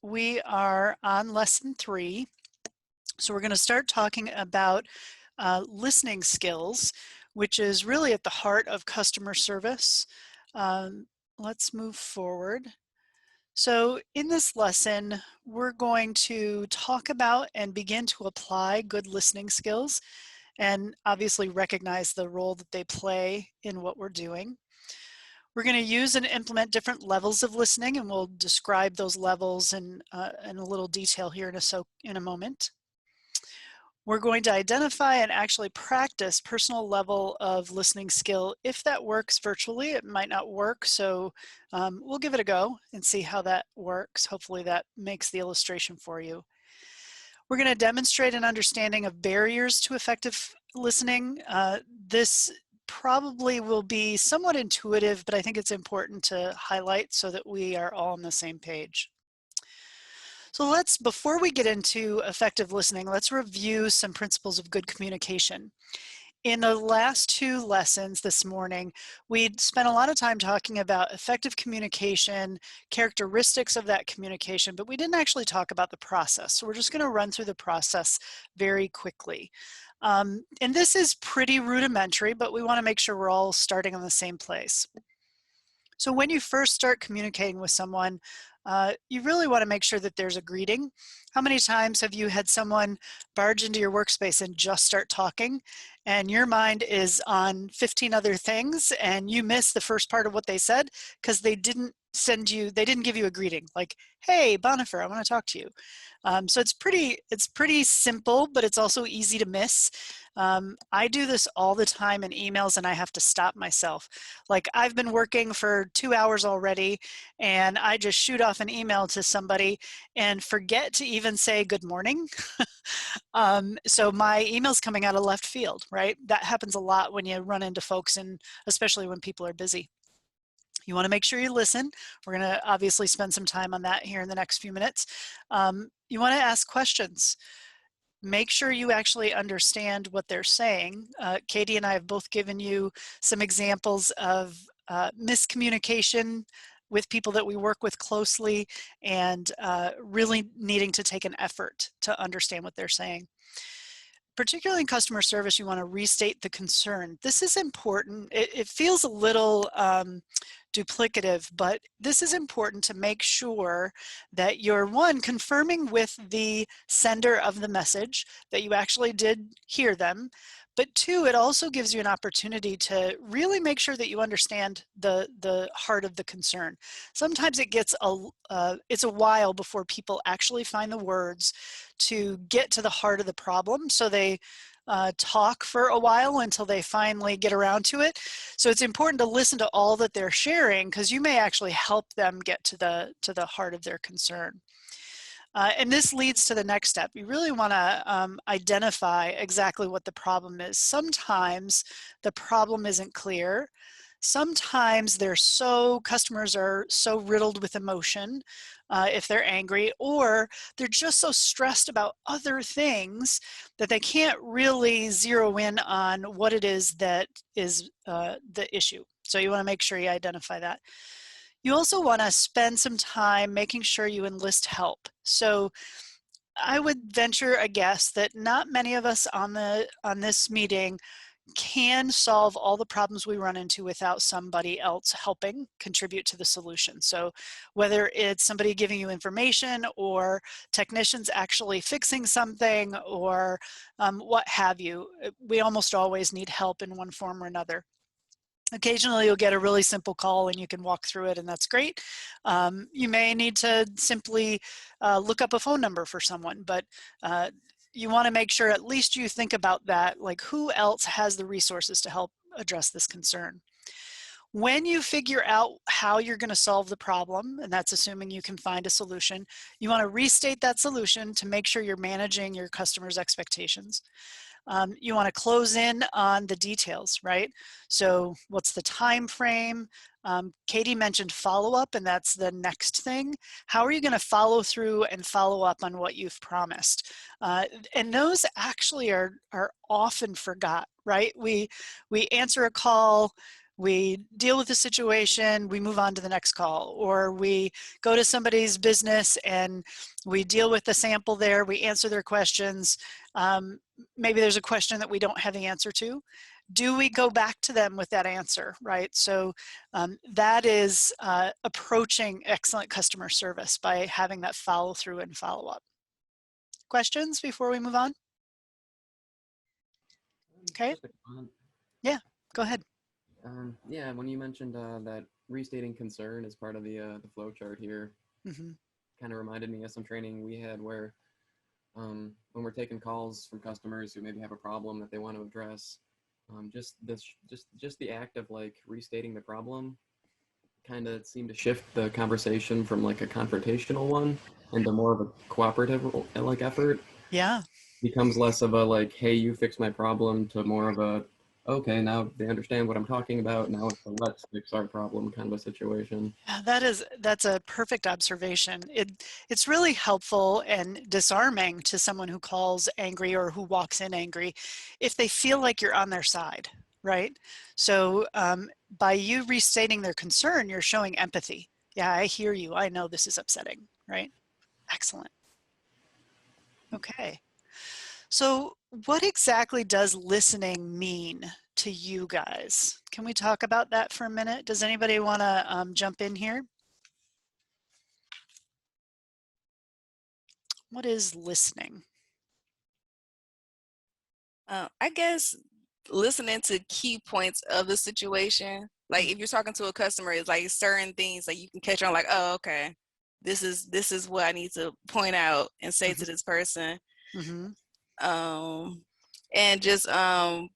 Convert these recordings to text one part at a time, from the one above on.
We are on lesson 3. So we're going to start talking about listening skills, which is really at the heart of customer service. Um, let's move forward. So in this lesson, we're going to talk about and begin to apply good listening skills and obviously recognize the role that they play in what we're doing. We're going to use and implement different levels of listening, and we'll describe those levels in a little detail here in a moment. We're going to identify and actually practice personal level of listening skill. If that works virtually, it might not work, so we'll give it a go and see how that works. Hopefully that makes the illustration for you. We're going to demonstrate an understanding of barriers to effective listening. This probably will be somewhat intuitive, but I think it's important to highlight so that we are all on the same page. So before we get into effective listening, let's review some principles of good communication. In the last 2 lessons this morning, we spent a lot of time talking about effective communication, characteristics of that communication, but we didn't actually talk about the process. So we're just going to run through the process very quickly. And this is pretty rudimentary, but we want to make sure we're all starting on the same place. So when you first start communicating with someone, you really want to make sure that there's a greeting. How many times have you had someone barge into your workspace and just start talking, and your mind is on 15 other things, and you miss the first part of what they said because they didn't give you a greeting like, "Hey, Bonifer, I want to talk to you." So it's pretty simple, but it's also easy to miss. I do this all the time in emails, and I have to stop myself. Like, I've been working for 2 hours already, and I just shoot off an email to somebody and forget to even say good morning. So my email's coming out of left field, right? That happens a lot when you run into folks, and especially when people are busy. You want to make sure you listen. We're going to obviously spend some time on that here in the next few minutes. You want to ask questions. Make sure you actually understand what they're saying. Katie and I have both given you some examples of miscommunication with people that we work with closely, and really needing to take an effort to understand what they're saying. Particularly in customer service, you want to restate the concern. This is important. It feels a little duplicative, but this is important to make sure that you're, one, confirming with the sender of the message that you actually did hear them, but 2, it also gives you an opportunity to really make sure that you understand the heart of the concern. Sometimes it's a while before people actually find the words to get to the heart of the problem, so they talk for a while until they finally get around to it. So it's important to listen to all that they're sharing, because you may actually help them get to the heart of their concern. And this leads to the next step. You really want to identify exactly what the problem is. Sometimes the problem isn't clear. Sometimes customers are so riddled with emotion if they're angry, or they're just so stressed about other things that they can't really zero in on what it is that is the issue. So you want to make sure you identify that. You also want to spend some time making sure you enlist help. So I would venture a guess that not many of us on this meeting can solve all the problems we run into without somebody else helping contribute to the solution. So whether it's somebody giving you information, or technicians actually fixing something, or what have you, we almost always need help in one form or another. Occasionally you'll get a really simple call and you can walk through it, and that's great. You may need to simply look up a phone number for someone, but you want to make sure at least you think about that, like who else has the resources to help address this concern. When you figure out how you're going to solve the problem, and that's assuming you can find a solution, you want to restate that solution to make sure you're managing your customers' expectations. You want to close in on the details, right? So what's the time frame? Katie mentioned follow-up, and that's the next thing. How are you going to follow through and follow up on what you've promised? And those actually are often forgot, right? We answer a call, We deal with the situation, we move on to the next call, or we go to somebody's business and we deal with the sample there, we answer their questions. Maybe there's a question that we don't have the answer to. Do we go back to them with that answer, right? So that is approaching excellent customer service by having that follow through and follow up. Questions before we move on? Okay. Just a comment. Yeah, go ahead. Yeah, when you mentioned that restating concern as part of the flow chart here, Mm-hmm. kind of reminded me of some training we had where when we're taking calls from customers who maybe have a problem that they want to address, just the act of like restating the problem kind of seemed to shift the conversation from like a confrontational one into more of a cooperative like effort. Yeah. Becomes less of a like, hey, you fix my problem, to more of a, okay, now they understand what I'm talking about. Now it's a let's fix our problem kind of a situation. Yeah, that's a perfect observation. It's really helpful and disarming to someone who calls angry or who walks in angry if they feel like you're on their side, right? So by you restating their concern, you're showing empathy. Yeah, I hear you. I know this is upsetting, right? Excellent. Okay. So what exactly does listening mean to you guys? Can we talk about that for a minute? Does anybody want to jump in here? What is listening? I guess listening to key points of the situation. Like if you're talking to a customer, it's like certain things like you can catch on like, oh, okay, this is what I need to point out and say to this person. Mm-hmm. And just try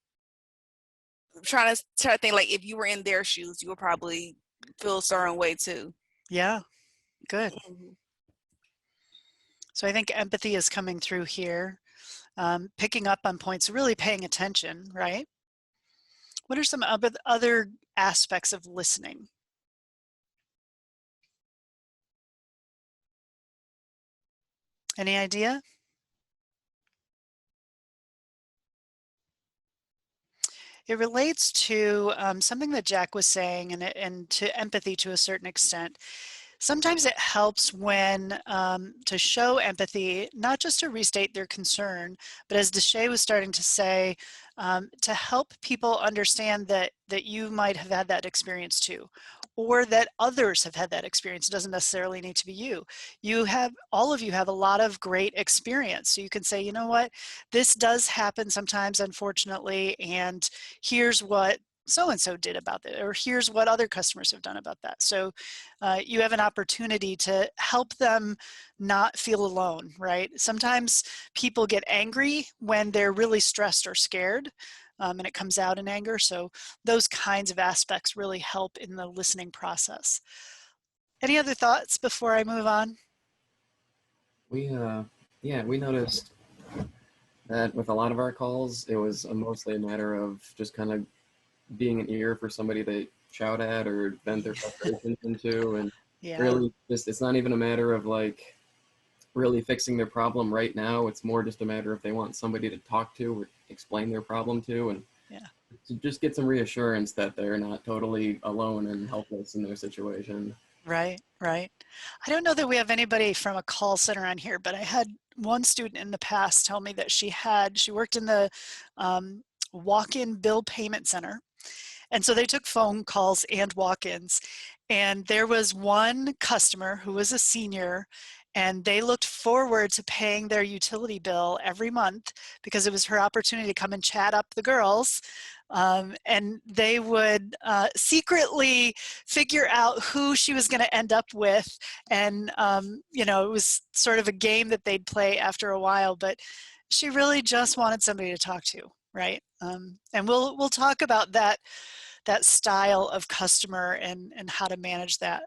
to think like if you were in their shoes, you would probably feel a certain way too. Yeah, good. So I think empathy is coming through here, picking up on points, really paying attention, right? What are some other aspects of listening? Any idea? It relates to something that Jack was saying and to empathy to a certain extent. Sometimes it helps when to show empathy, not just to restate their concern, but as Deshay was starting to say, to help people understand that you might have had that experience too, or that others have had that experience. It doesn't necessarily need to be you. All of you have a lot of great experience. So you can say, you know what, this does happen sometimes, unfortunately, and here's what so-and-so did about that, or here's what other customers have done about that. So you have an opportunity to help them not feel alone, right? Sometimes people get angry when they're really stressed or scared, and it comes out in anger. So those kinds of aspects really help in the listening process. Any other thoughts before I move on? We, yeah, we noticed that with a lot of our calls, it was mostly a matter of just kind of being an ear for somebody to shout at or vent their frustrations into. And Yeah, really, just it's not even a matter of like really fixing their problem right now. It's more just a matter if they want somebody to talk to or explain their problem to, and yeah. to just get some reassurance that they're not totally alone and helpless in their situation. Right, right. I don't know that we have anybody from a call center on here, but I had one student in the past tell me that she worked in the walk-in bill payment center. And so they took phone calls and walk-ins. And there was one customer who was a senior, and they looked forward to paying their utility bill every month because it was her opportunity to come and chat up the girls. And they would secretly figure out who she was going to end up with. And, you know, it was sort of a game that they'd play after a while, but she really just wanted somebody to talk to, right? And we'll talk about that style of customer and how to manage that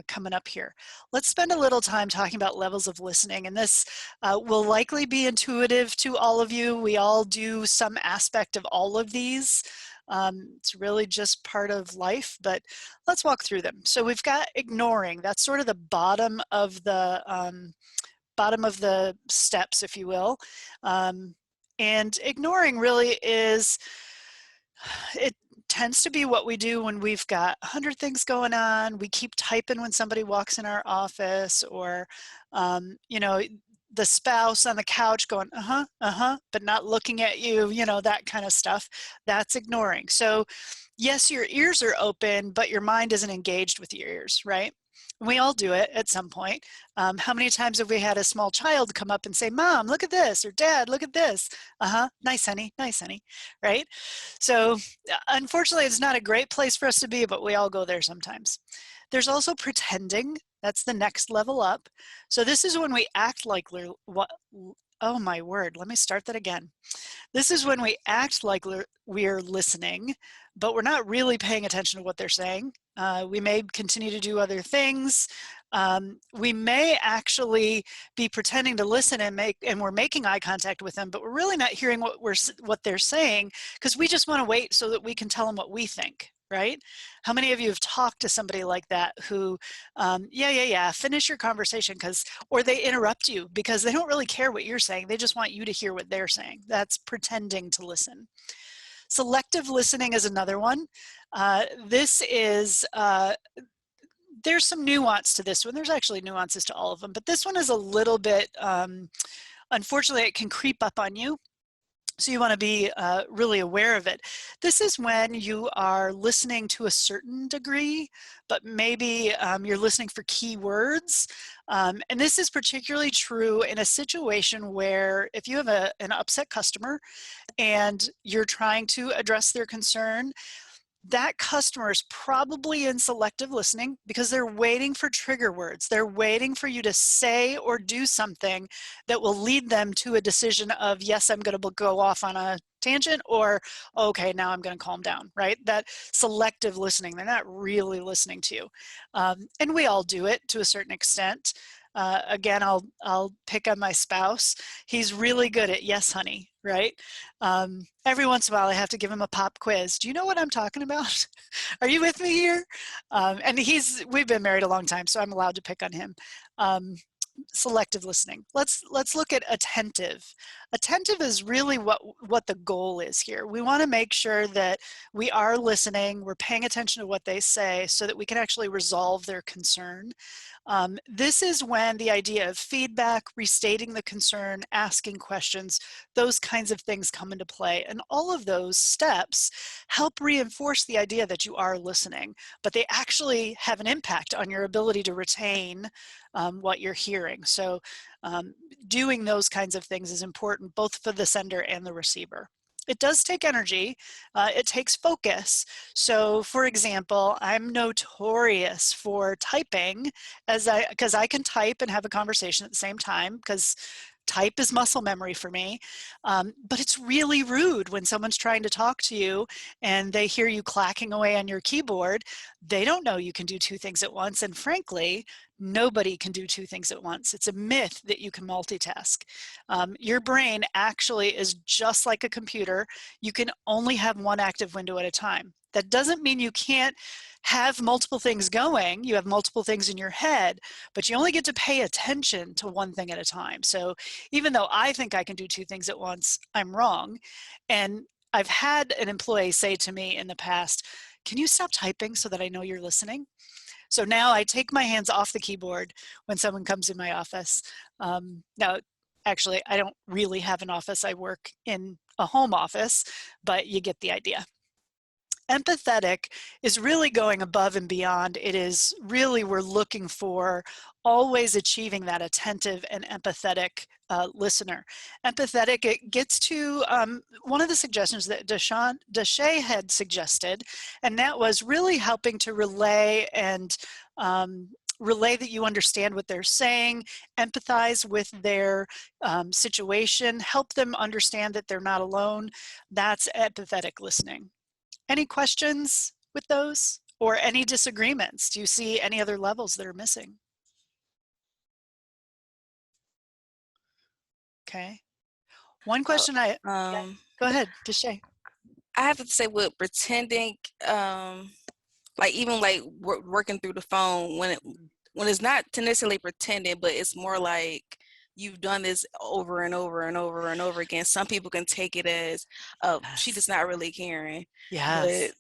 coming up here. Let's spend a little time talking about levels of listening, and this will likely be intuitive to all of you. We all do some aspect of all of these. It's really just part of life, but let's walk through them. So we've got ignoring. That's sort of the bottom of the steps, if you will. And ignoring really is, tends to be what we do when we've got 100 things going on. We keep typing when somebody walks in our office, or, you know, the spouse on the couch going, but not looking at you, you know, that kind of stuff. That's ignoring. So yes, your ears are open, but your mind isn't engaged with your ears, right? We all do it at some point. How many times have we had a small child come up and say, Mom, look at this, or Dad, look at this? Nice, honey, right? So unfortunately, it's not a great place for us to be, but we all go there sometimes. There's also pretending. That's the next level up. So this is when we act like what, oh my word, let me start that again. This is when we act like we're listening, but we're not really paying attention to what they're saying. We may continue to do other things. We may actually be pretending to listen and we're making eye contact with them, but we're really not hearing what they're saying, because we just want to wait so that we can tell them what we think. Right? How many of you have talked to somebody like that who, finish your conversation, or they interrupt you because they don't really care what you're saying. They just want you to hear what they're saying. That's pretending to listen. Selective listening is another one. This is, there's some nuance to this one. There's actually nuances to all of them, but this one is a little bit, unfortunately, it can creep up on you. So you want to be really aware of it. This is when you are listening to a certain degree, but maybe you're listening for keywords. And this is particularly true in a situation where if you have an upset customer and you're trying to address their concern, that customer is probably in selective listening because they're waiting for trigger words. They're waiting for you to say or do something that will lead them to a decision of, yes, I'm going to go off on a tangent, or, okay, now I'm going to calm down, right? That selective listening, they're not really listening to you. And we all do it to a certain extent. Again, I'll pick on my spouse. He's really good at yes, honey, right? Every once in a while, I have to give him a pop quiz. Do you know what I'm talking about? Are you with me here? And we've been married a long time, so I'm allowed to pick on him. Selective listening. Let's look at attentive. Attentive is really what the goal is here. We want to make sure that we are listening, we're paying attention to what they say so that we can actually resolve their concern. This is when the idea of feedback, restating the concern, asking questions, those kinds of things come into play. And all of those steps help reinforce the idea that you are listening, but they actually have an impact on your ability to retain what you're hearing. So doing those kinds of things is important both for the sender and the receiver. It does take energy. It takes focus. So for example, I'm notorious for typing because I can type and have a conversation at the same time, because type is muscle memory for me. But it's really rude when someone's trying to talk to you and they hear you clacking away on your keyboard. They don't know you can do two things at once. And frankly, nobody can do two things at once. It's a myth that you can multitask. Your brain actually is just like a computer. You can only have one active window at a time. That doesn't mean you can't have multiple things going. You have multiple things in your head, but you only get to pay attention to one thing at a time. So even though I think I can do two things at once, I'm wrong. And I've had an employee say to me in the past, can you stop typing so that I know you're listening? So now I take my hands off the keyboard when someone comes in my office. Now, actually, I don't really have an office. I work in a home office, but you get the idea. Empathetic is really going above and beyond. It is really, we're looking for always achieving that attentive and empathetic listener. Empathetic, it gets to one of the suggestions that Deshay had suggested, and that was really helping to relay that you understand what they're saying, empathize with their situation, help them understand that they're not alone. That's empathetic listening. Any questions with those, or any disagreements? Do you see any other levels that are missing? Okay. One question Yeah, go ahead, Deshay. I have to say with pretending, like even like working through the phone when it's not necessarily pretending, but it's more like you've done this over and over and over and over again. Some people can take it as, oh, she Yes. just not really caring. Yes. But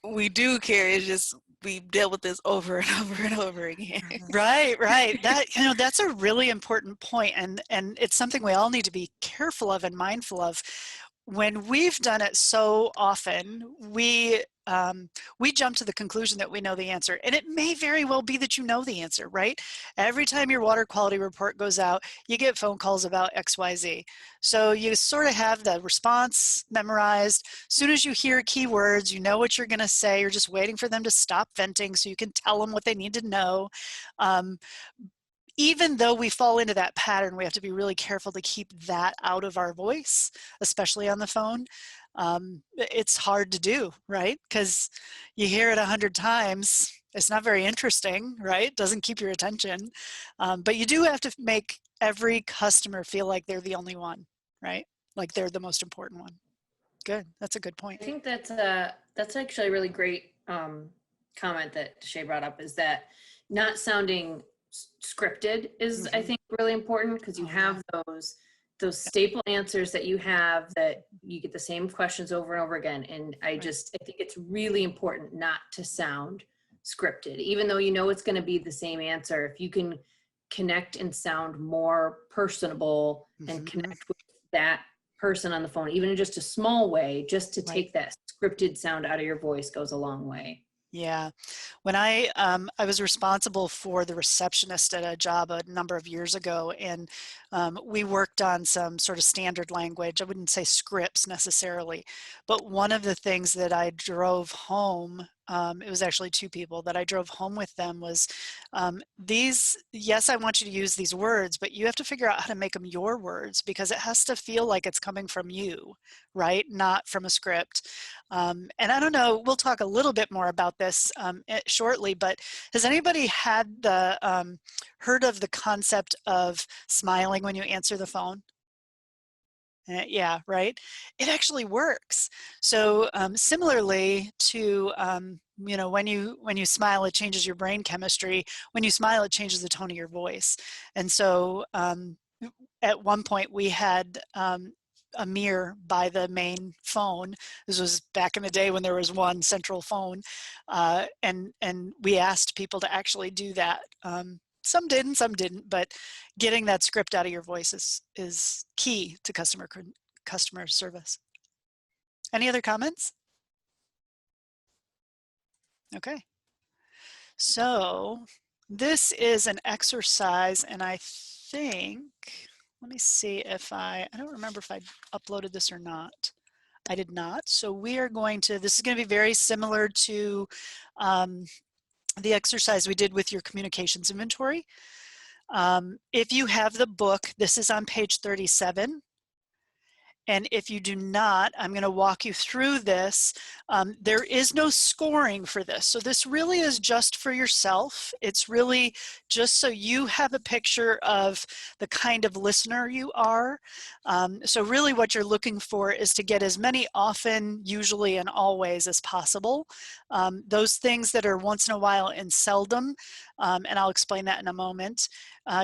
we do care. It's just we've dealt with this over and over and over again. Right, right. That, you know, that's a really important point, and it's something we all need to be careful of and mindful of. When we've done it so often, we jump to the conclusion that we know the answer, and it may very well be that you know the answer, right? Every time your water quality report goes out, you get phone calls about XYZ. So you sort of have the response memorized. As soon as you hear keywords, you know what you're going to say. You're just waiting for them to stop venting so you can tell them what they need to know. Um, Even though we fall into that pattern, we have to be really careful to keep that out of our voice, especially on the phone. It's hard to do, right? Because you hear it 100 times. It's not very interesting, right? Doesn't keep your attention. But you do have to make every customer feel like they're the only one, right? Like they're the most important one. Good. That's a good point. I think that's actually a really great comment that Shay brought up, is that not sounding scripted is, I think, really important, because you have those staple answers that you have, that you get the same questions over and over again. And I think it's really important not to sound scripted, even though you know it's going to be the same answer. If you can connect and sound more personable and connect with that person on the phone, even in just a small way, just to take that scripted sound out of your voice, goes a long way. Yeah. When I was responsible for the receptionist at a job a number of years ago, and we worked on some sort of standard language. I wouldn't say scripts necessarily, but one of the things that I drove home, it was actually two people that I drove home with them, was yes, I want you to use these words, but you have to figure out how to make them your words, because it has to feel like it's coming from you, right? Not from a script. And I don't know, we'll talk a little bit more about this shortly, but has anybody had heard of the concept of smiling when you answer the phone? Yeah, right. It actually works. So similarly to when you smile, it changes your brain chemistry. When you smile, it changes the tone of your voice. And so at one point we had a mirror by the main phone. This was back in the day when there was one central phone, and we asked people to actually do that. Some did and some didn't, but getting that script out of your voice is key to customer service. Any other comments? Okay. So this is an exercise, and I think, let me see if I don't remember if I uploaded this or not. I did not. So we are going to, this is going to be very similar to the exercise we did with your communications inventory. If you have the book, this is on page 37. And if you do not, I'm going to walk you through this. There is no scoring for this. So this really is just for yourself. It's really just so you have a picture of the kind of listener you are. So really what you're looking for is to get as many often, usually, and always as possible. Those things that are once in a while and seldom, and I'll explain that in a moment,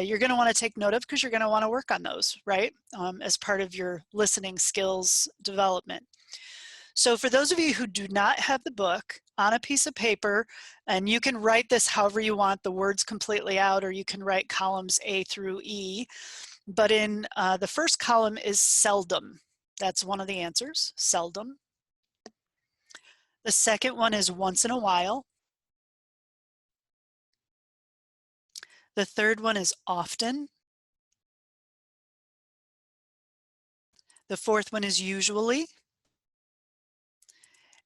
you're going to want to take note of, because you're going to want to work on those, right, as part of your listening skills development. So for those of you who do not have the book, on a piece of paper, and you can write this however you want, the words completely out, or you can write columns A through E. But in the first column is seldom. That's one of the answers, seldom. The second one is once in a while. The third one is often. The fourth one is usually.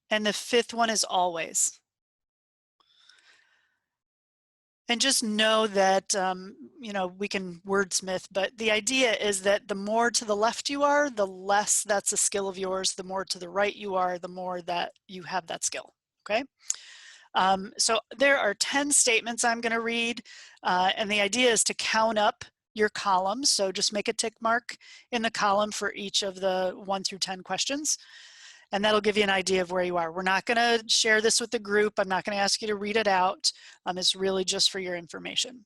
And the fifth one is always. And just know that, we can wordsmith, but the idea is that the more to the left you are, the less that's a skill of yours. The more to the right you are, the more that you have that skill, okay? So there are 10 statements I'm going to read, and the idea is to count up your columns. So just make a tick mark in the column for each of the 1 through 10 questions. And that'll give you an idea of where you are. We're not going to share this with the group. I'm not going to ask you to read it out. It's really just for your information.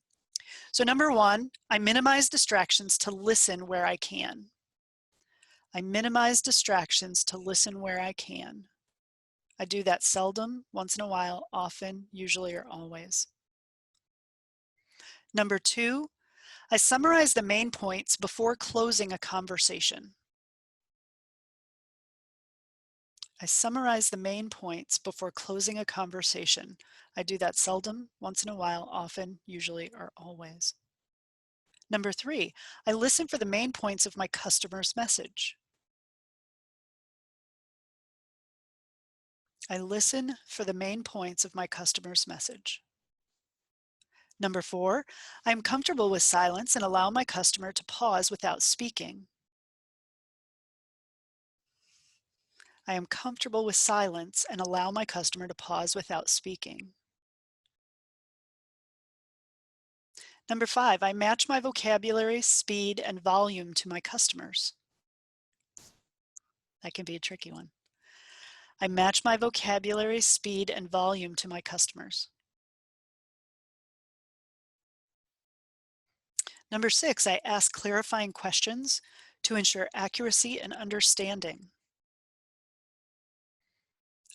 So number 1, I minimize distractions to listen where I can. I minimize distractions to listen where I can. I do that seldom, once in a while, often, usually, or always. Number 2, I summarize the main points before closing a conversation. I summarize the main points before closing a conversation. I do that seldom, once in a while, often, usually, or always. Number 3, I listen for the main points of my customer's message. I listen for the main points of my customer's message. Number 4, I am comfortable with silence and allow my customer to pause without speaking. I am comfortable with silence and allow my customer to pause without speaking. Number 5, I match my vocabulary, speed, and volume to my customers. That can be a tricky one. I match my vocabulary, speed, and volume to my customers. Number 6, I ask clarifying questions to ensure accuracy and understanding.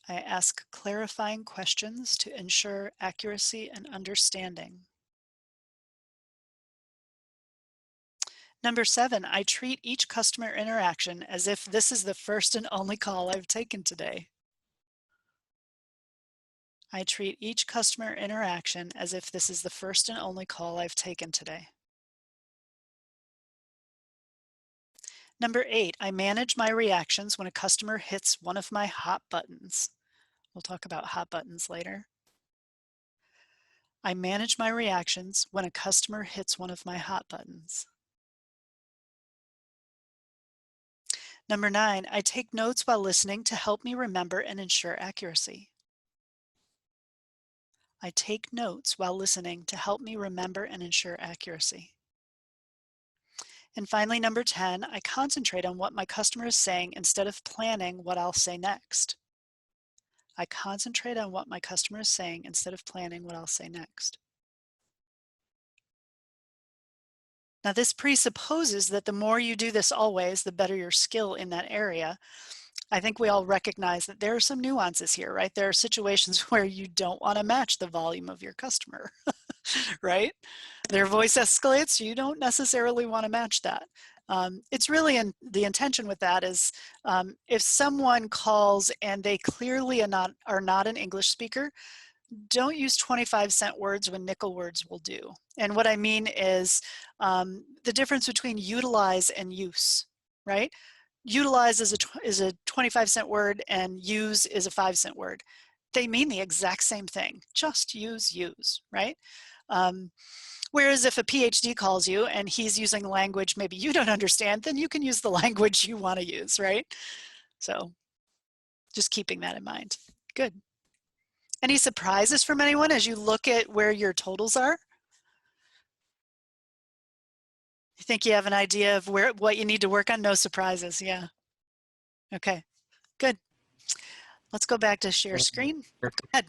I ask clarifying questions to ensure accuracy and understanding. Number 7, I treat each customer interaction as if this is the first and only call I've taken today. I treat each customer interaction as if this is the first and only call I've taken today. Number 8, I manage my reactions when a customer hits one of my hot buttons. We'll talk about hot buttons later. I manage my reactions when a customer hits one of my hot buttons. Number 9, I take notes while listening to help me remember and ensure accuracy. I take notes while listening to help me remember and ensure accuracy. And finally, number 10, I concentrate on what my customer is saying instead of planning what I'll say next. I concentrate on what my customer is saying instead of planning what I'll say next. Now, this presupposes that the more you do this always, the better your skill in that area. I think we all recognize that there are some nuances here, right? There are situations where you don't want to match the volume of your customer, right? Their voice escalates, you don't necessarily want to match that. It's really the intention with that is if someone calls and they clearly are not an English speaker, don't use 25-cent words when nickel words will do. And what I mean is the difference between utilize and use, right? Utilize is a 25-cent word and use is a 5-cent word. They mean the exact same thing, just use, right? Whereas if a PhD calls you and he's using language maybe you don't understand, then you can use the language you want to use, right? So just keeping that in mind. Good. Any surprises from anyone as you look at where your totals are? You think you have an idea of what you need to work on? No surprises, yeah. Okay, good. Let's go back to share screen. Go ahead.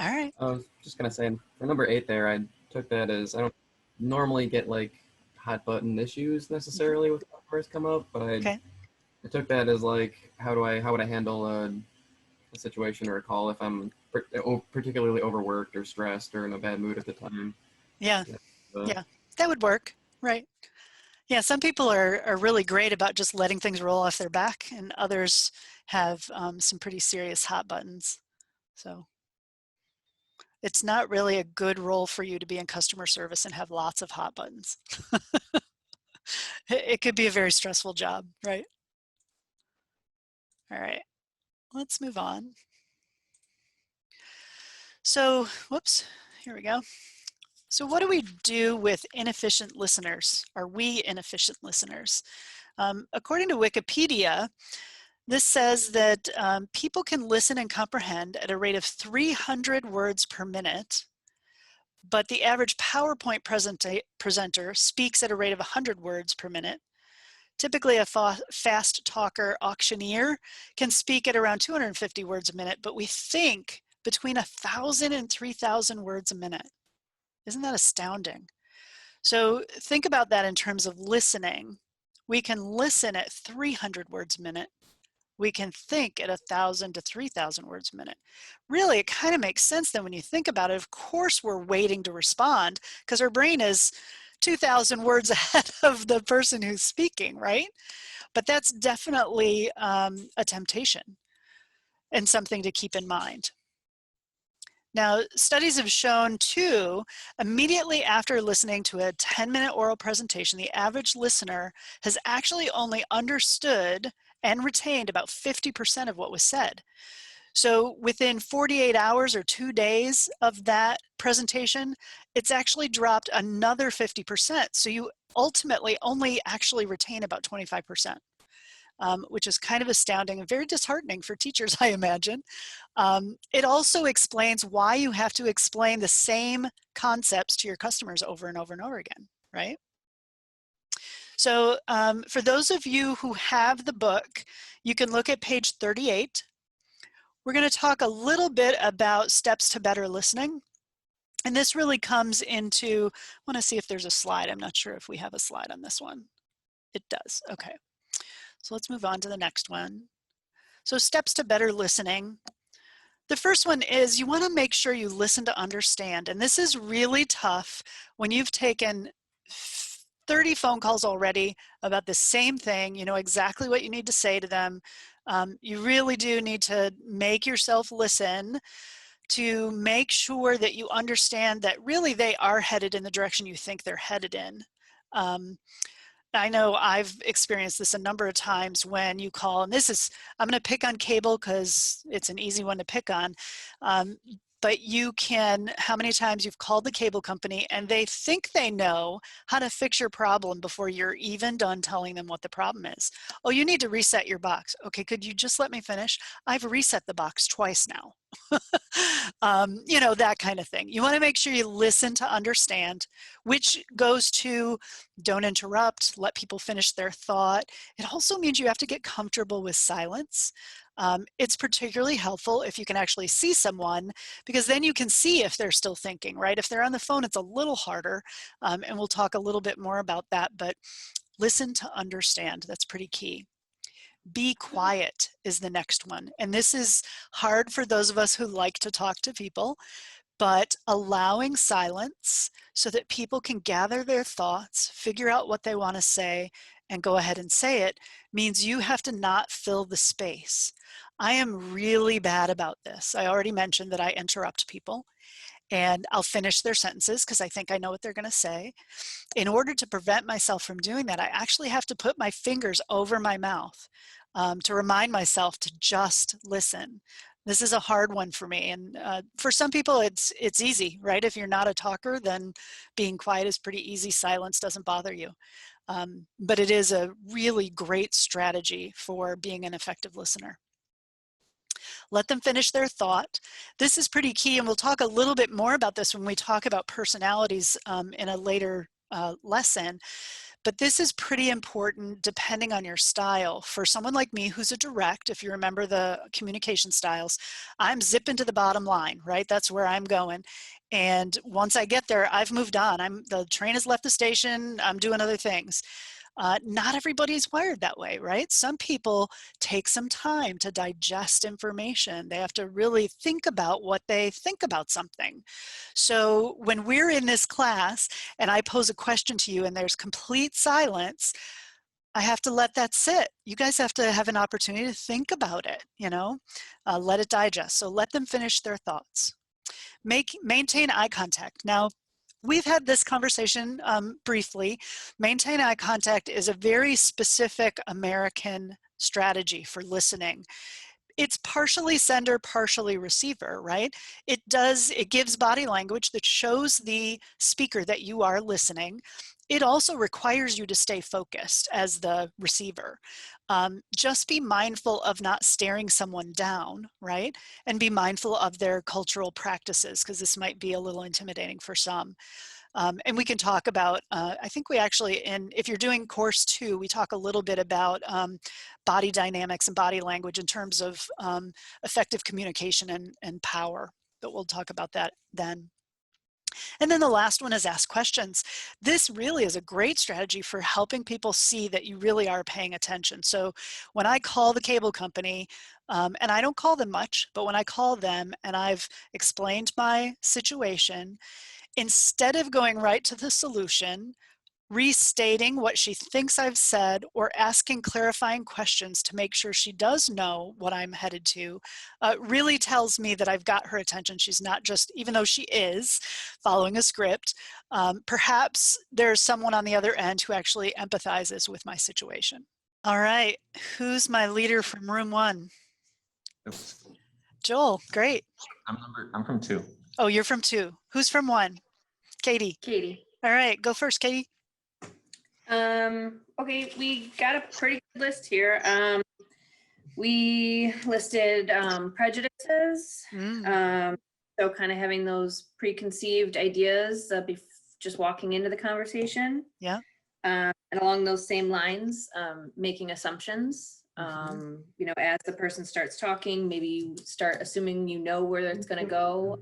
All right. I was just gonna say for number 8 there, I took that as I don't normally get like hot button issues necessarily with customers come up, but I took that as like how would I handle a situation or a call if I'm particularly overworked or stressed or in a bad mood at the time. Yeah, yeah, that would work, right? Yeah, some people are really great about just letting things roll off their back, and others have some pretty serious hot buttons. So it's not really a good role for you to be in customer service and have lots of hot buttons. It could be a very stressful job, right? All right, let's move on. So, whoops, here we go. So what do we do with inefficient listeners? Are we inefficient listeners? According to Wikipedia, this says that people can listen and comprehend at a rate of 300 words per minute, but the average PowerPoint presenter speaks at a rate of 100 words per minute. Typically, a fast talker auctioneer can speak at around 250 words a minute, but we think between 1,000 and 3,000 words a minute. Isn't that astounding? So think about that in terms of listening. We can listen at 300 words a minute. we can think at 1,000 to 3,000 words a minute. Really, it kind of makes sense then when you think about it. Of course, we're waiting to respond because our brain is 2,000 words ahead of the person who's speaking, right? But that's definitely a temptation and something to keep in mind. Now, studies have shown too, immediately after listening to a 10-minute oral presentation, the average listener has actually only understood and retained about 50% of what was said. So within 48 hours or 2 days of that presentation, it's actually dropped another 50%. So you ultimately only actually retain about 25%. Which is kind of astounding and very disheartening for teachers, I imagine. It also explains why you have to explain the same concepts to your customers over and over and over again, right? So for those of you who have the book, you can look at page 38. We're going to talk a little bit about steps to better listening. And this really comes into, I want to see if there's a slide. I'm not sure if we have a slide on this one. It does. Okay. So let's move on to the next one. So steps to better listening. The first one is you want to make sure you listen to understand. And this is really tough when you've taken 30 phone calls already about the same thing. You know exactly what you need to say to them. You really do need to make yourself listen to make sure that you understand that really they are headed in the direction you think they're headed in. I know I've experienced this a number of times when you call, and this is, I'm going to pick on cable because it's an easy one to pick on. But you can, how many times you've called the cable company and they think they know how to fix your problem before you're even done telling them what the problem is. Oh, you need to reset your box. Okay, could you just let me finish? I've reset the box twice now. You know, that kind of thing. You want to make sure you listen to understand, which goes to don't interrupt, let people finish their thought. It also means you have to get comfortable with silence. It's particularly helpful if you can actually see someone, because then you can see if they're still thinking, right? If they're on the phone, it's a little harder, and we'll talk a little bit more about that, but listen to understand. That's pretty key. Be quiet is the next one. And this is hard for those of us who like to talk to people, but allowing silence so that people can gather their thoughts, figure out what they want to say, and go ahead and say it means you have to not fill the space. I am really bad about this. I already mentioned that I interrupt people and I'll finish their sentences because I think I know what they're going to say. In order to prevent myself from doing that, I actually have to put my fingers over my mouth to remind myself to just listen. This is a hard one for me, and for some people it's easy, right? If you're not a talker, then being quiet is pretty easy. Silence doesn't bother you. But it is a really great strategy for being an effective listener. Let them finish their thought. This is pretty key, and we'll talk a little bit more about this when we talk about personalities in a later lesson. But this is pretty important depending on your style. For someone like me who's a direct, if you remember the communication styles, I'm zipping to the bottom line, right? That's where I'm going. And once I get there, I've moved on. The train has left the station, I'm doing other things. Not everybody's wired that way, right? Some people take some time to digest information. They have to really think about what they think about something. So when we're in this class and I pose a question to you and there's complete silence, I have to let that sit. You guys have to have an opportunity to think about it, you know, let it digest. So let them finish their thoughts. Maintain eye contact. Now, we've had this conversation briefly. Maintain eye contact is a very specific American strategy for listening. It's partially sender, partially receiver, right? It gives body language that shows the speaker that you are listening. It also requires you to stay focused as the receiver. Just be mindful of not staring someone down, right? And be mindful of their cultural practices, because this might be a little intimidating for some. And we can talk about, I think we actually, if you're doing course 2, we talk a little bit about body dynamics and body language in terms of effective communication and power, but we'll talk about that then. And then the last one is ask questions. This really is a great strategy for helping people see that you really are paying attention. So when I call the cable company, and I don't call them much, but when I call them and I've explained my situation, instead of going right to the solution, restating what she thinks I've said or asking clarifying questions to make sure she does know what I'm headed to really tells me that I've got her attention. She's not just, even though she is following a script, perhaps there's someone on the other end who actually empathizes with my situation. All right, who's my leader from room 1? Oops. Joel, great. I'm from 2. Oh, you're from 2. Who's from 1? Katie. Katie. All right, go first, Katie. Okay, we got a pretty good list here. We listed prejudices. So kind of having those preconceived ideas just walking into the conversation. Yeah. And along those same lines, making assumptions. You know, as the person starts talking, maybe you start assuming you know where it's going to go,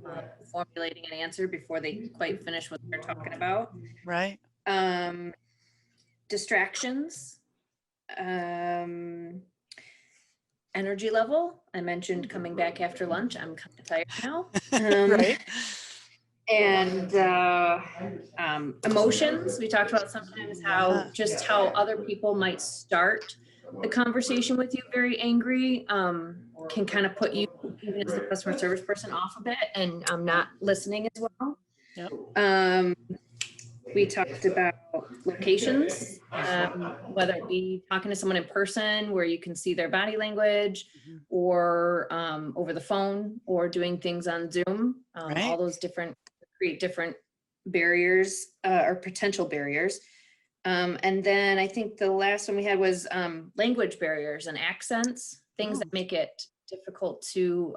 formulating an answer before they quite finish what they're talking about. Right. Distractions, energy level. I mentioned coming back after lunch. I'm kind of tired now. Right. And emotions. We talked about sometimes how other people might start the conversation with you very angry, can kind of put you, even as the customer service person, off a bit and not listening as well. Yep. We talked about locations, whether it be talking to someone in person where you can see their body language, or over the phone, or doing things on Zoom. Right. All those create different barriers or potential barriers. And then I think the last one we had was language barriers and accents, things that make it difficult to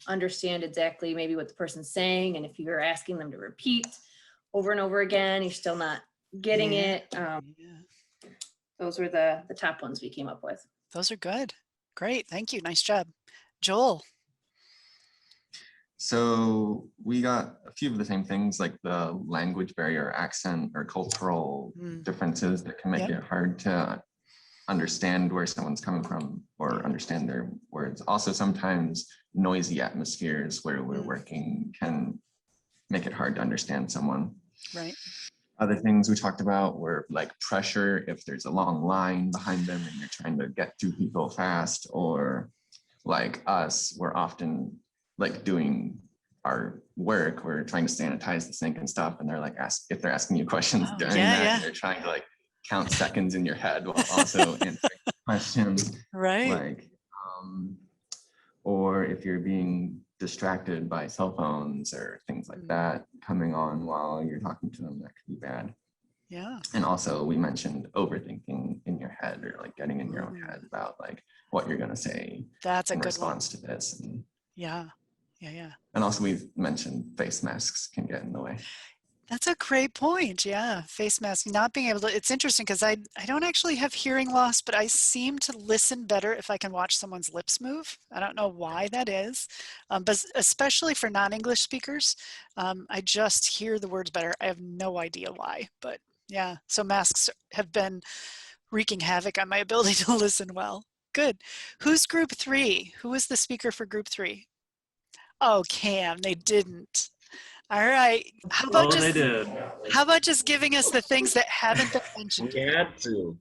understand exactly maybe what the person's saying. And if you're asking them to repeat over and over again, you're still not getting it. Those were the top ones we came up with. Those are good. Great. Thank you. Nice job. Joel. So we got a few of the same things, like the language barrier, accent, or cultural differences that can make it hard to understand where someone's coming from or understand their words. Also, sometimes noisy atmospheres where we're working can make it hard to understand someone. Right. Other things we talked about were like pressure, if there's a long line behind them and you're trying to get to people fast, or like us, we're often like doing our work, we're trying to sanitize the sink and stuff, and they're like, if they're asking you questions during that, you're trying to like count seconds in your head while also answering questions. Right. Like, or if you're being distracted by cell phones or things like that coming on while you're talking to them, that could be bad. Yeah. And also we mentioned overthinking in your head, or like getting in your own head about like what you're going to say. That's a in good response to this. And, yeah. and also we've mentioned face masks can get in the way. That's a great point. Yeah. Face mask, not being able to, it's interesting because I don't actually have hearing loss, but I seem to listen better if I can watch someone's lips move. I don't know why that is, but especially for non-English speakers, I just hear the words better. I have no idea why, but yeah. So masks have been wreaking havoc on my ability to listen well. Good. Who's group 3? Who was the speaker for group 3? Oh, Cam, they didn't. All right. How about they did. How about just giving us the things that haven't been mentioned? We had to.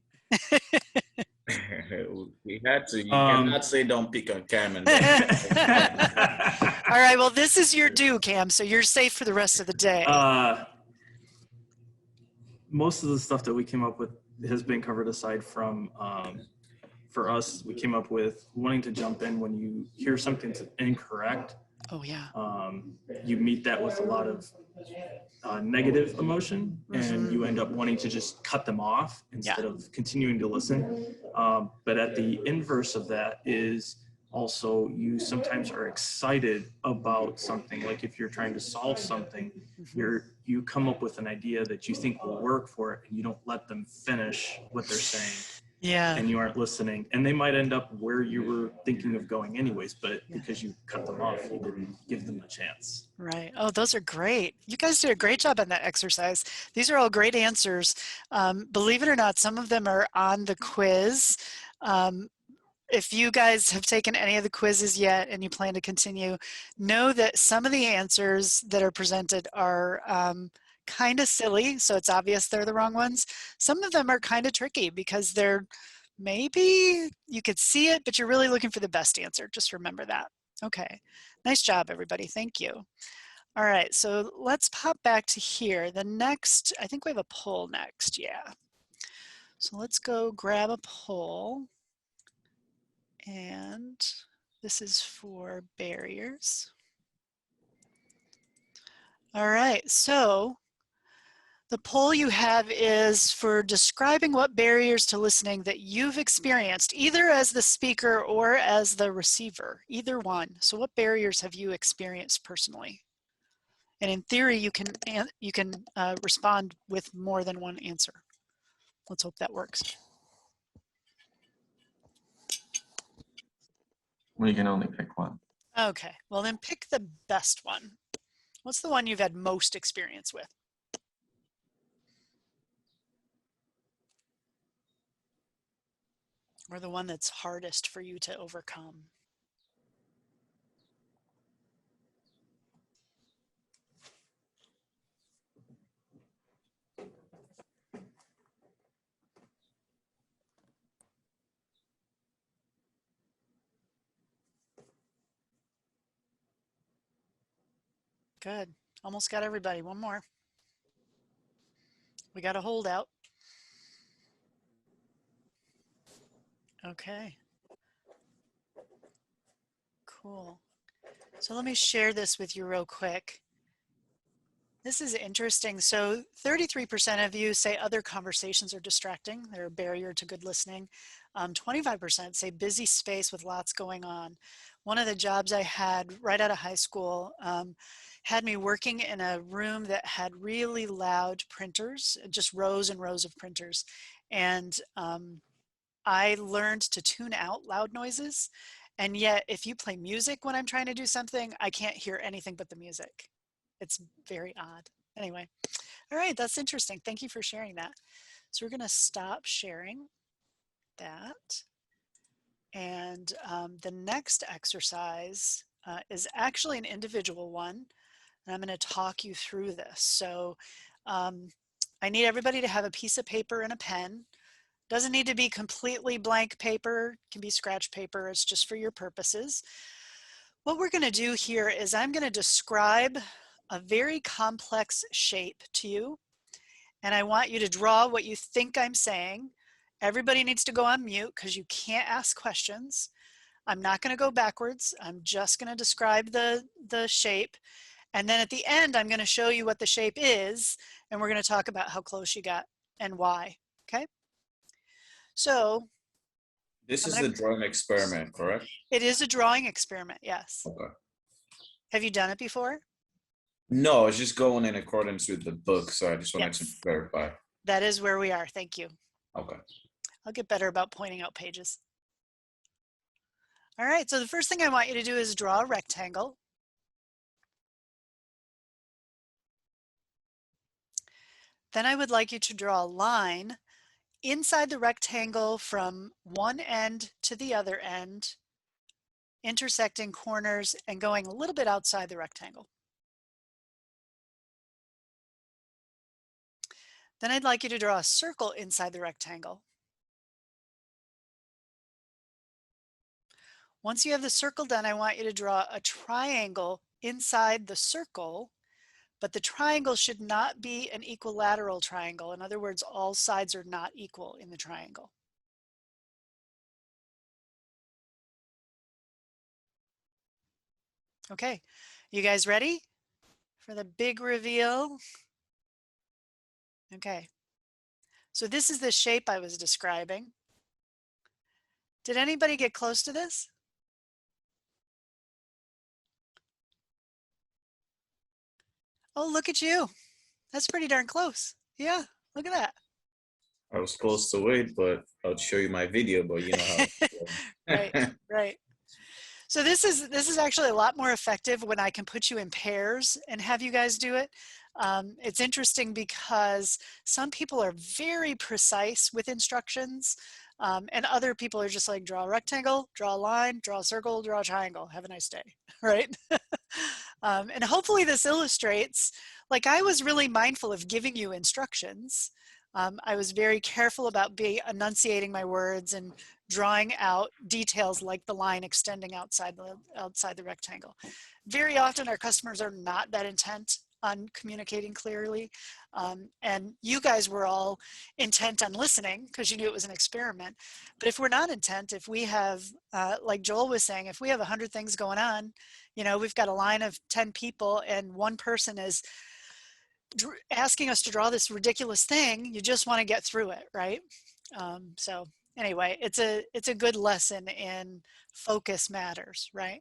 We had to. You cannot say don't pick on Cam and All right. Well, this is your due, Cam, so you're safe for the rest of the day. Most of the stuff that we came up with has been covered, aside from, for us, we came up with wanting to jump in when you hear something's incorrect. Oh, yeah. You meet that with a lot of negative emotion, and you end up wanting to just cut them off instead of continuing to listen. But at the inverse of that is also you sometimes are excited about something. Like if you're trying to solve something, you come up with an idea that you think will work for it, and you don't let them finish what they're saying. Yeah. and you aren't listening, and they might end up where you were thinking of going anyways, but Yeah. because you cut them off, you didn't give them a chance. Right. Oh, those are great. You guys did a great job on that exercise. These are all great answers. Believe it or not, some of them are on the quiz. If you guys have taken any of the quizzes yet and you plan to continue, know that some of the answers that are presented are kind of silly, so it's obvious they're the wrong ones. Some of them are kind of tricky because they're maybe you could see it, but you're really looking for the best answer. Just remember that. Okay. Nice job, everybody. Thank you. All right, so let's pop back to here. The next, I think we have a poll next. Yeah. So let's go grab a poll. And this is for barriers. All right, so the poll you have is for describing what barriers to listening that you've experienced, either as the speaker or as the receiver, either one. So what barriers have you experienced personally? And in theory, you can respond with more than one answer. Let's hope that works. We can only pick one. Okay, well then pick the best one. What's the one you've had most experience with? Or the one that's hardest for you to overcome? Good. Almost got everybody. One more. We got a holdout. Okay. Cool. So let me share this with you real quick. This is interesting. So 33% of you say other conversations are distracting. They're a barrier to good listening. 25% say busy space with lots going on. One of the jobs I had right out of high school had me working in a room that had really loud printers, just rows and rows of printers. And I learned to tune out loud noises. And yet, if you play music when I'm trying to do something, I can't hear anything but the music. It's very odd. Anyway, all right, that's interesting. Thank you for sharing that. So we're going to stop sharing that. And the next exercise is actually an individual one. And I'm going to talk you through this. So I need everybody to have a piece of paper and a pen. Doesn't need to be completely blank paper, it can be scratch paper, it's just for your purposes. What we're going to do here is I'm going to describe a very complex shape to you, and I want you to draw what you think I'm saying. Everybody needs to go on mute because you can't ask questions. I'm not going to go backwards. I'm just going to describe the shape, and then at the end I'm going to show you what the shape is, and we're going to talk about how close you got and why. Okay? So This is the drawing experiment, correct? it is a drawing experiment, yes. Okay. Have you done it before? No, it's just going in accordance with the book, so I just wanted to Yes. verify. That is where we are. Thank you. Okay. I'll get better about pointing out pages. All right, so the first thing I want you to do is draw a rectangle. Then I would like you to draw a line inside the rectangle from one end to the other end, intersecting corners and going a little bit outside the rectangle. Then I'd like you to draw a circle inside the rectangle. Once you have the circle done, I want you to draw a triangle inside the circle, but the triangle should not be an equilateral triangle. In other words, all sides are not equal in the triangle. Okay, you guys ready for the big reveal? Okay, so this is the shape I was describing. Did anybody get close to this? Oh, look at you. That's pretty darn close. Yeah, look at that. I was close to it, but I'll show you my video, but you know how. Right, right. So this is actually a lot more effective when I can put you in pairs and have you guys do it. It's interesting because some people are very precise with instructions, and other people are just like, draw a rectangle, draw a line, draw a circle, draw a triangle, have a nice day, right? And hopefully this illustrates, like, I was really mindful of giving you instructions. I was very careful about enunciating my words and drawing out details like the line extending outside the rectangle. Very often our customers are not that intent on communicating clearly. And you guys were all intent on listening because you knew it was an experiment. But if we're not intent, if we have, like Joel was saying, if we have 100 things going on, you know, we've got a line of 10 people and one person is asking us to draw this ridiculous thing, you just want to get through it, right? So anyway, it's a good lesson in focus matters, right?